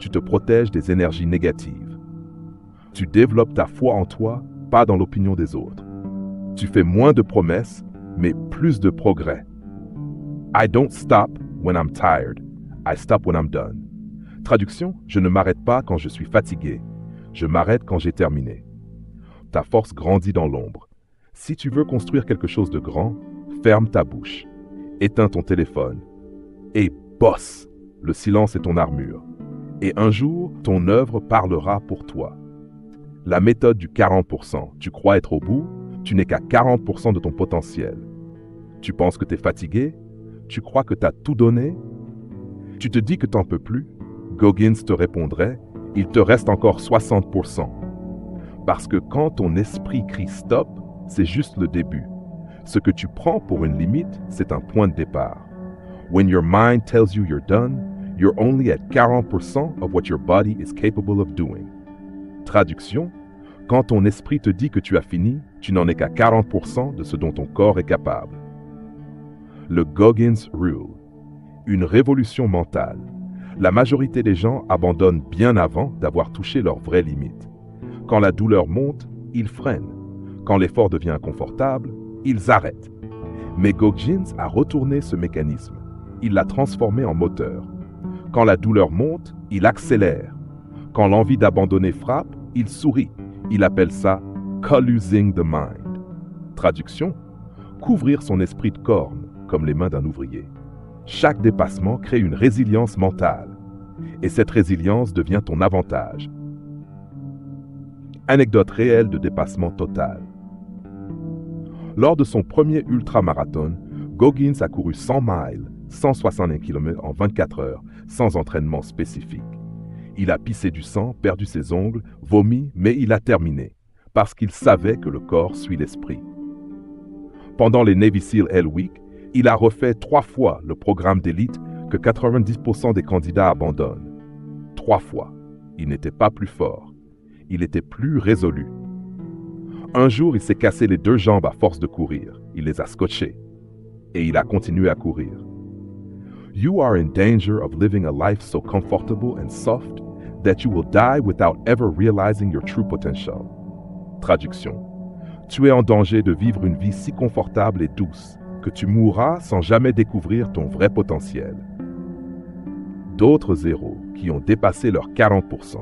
tu te protèges des énergies négatives. Tu développes ta foi en toi, pas dans l'opinion des autres. Tu fais moins de promesses, mais plus de progrès. I don't stop when I'm tired. I stop when I'm done. Traduction, je ne m'arrête pas quand je suis fatigué. Je m'arrête quand j'ai terminé. Ta force grandit dans l'ombre. Si tu veux construire quelque chose de grand, ferme ta bouche. Éteins ton téléphone. Et bosse. Le silence est ton armure. Et un jour, ton œuvre parlera pour toi. La méthode du 40%. Tu crois être au bout, tu n'es qu'à 40% de ton potentiel. Tu penses que tu es fatigué, tu crois que tu as tout donné. Tu te dis que tu n'en peux plus. Goggins te répondrait, il te reste encore 60%. Parce que quand ton esprit crie stop, c'est juste le début. Ce que tu prends pour une limite, c'est un point de départ. When your mind tells you you're done, you're only at 40% of what your body is capable of doing. Traduction, quand ton esprit te dit que tu as fini, tu n'en es qu'à 40% de ce dont ton corps est capable. Le Goggins Rule. Une révolution mentale. La majorité des gens abandonnent bien avant d'avoir touché leurs vraies limites. Quand la douleur monte, ils freinent. Quand l'effort devient inconfortable, ils arrêtent. Mais Goggins a retourné ce mécanisme. Il l'a transformé en moteur. Quand la douleur monte, il accélère. Quand l'envie d'abandonner frappe, il sourit. Il appelle ça « collusing the mind ». Traduction, couvrir son esprit de cornes, comme les mains d'un ouvrier. Chaque dépassement crée une résilience mentale. Et cette résilience devient ton avantage. Anecdote réelle de dépassement total. Lors de son premier ultramarathon, Goggins a couru 100 miles, 161 km en 24 heures, sans entraînement spécifique. Il a pissé du sang, perdu ses ongles, vomi, mais il a terminé, parce qu'il savait que le corps suit l'esprit. Pendant les Navy SEAL Hell Week, il a refait 3 fois le programme d'élite que 90% des candidats abandonnent. 3 fois. Il n'était pas plus fort. Il était plus résolu. Un jour, il s'est cassé les 2 jambes à force de courir. Il les a scotchées. Et il a continué à courir. You are in danger of living a life so comfortable and soft that you will die without ever realizing your true potential. Traduction. Tu es en danger de vivre une vie si confortable et douce que tu mourras sans jamais découvrir ton vrai potentiel. D'autres héros qui ont dépassé leurs 40%.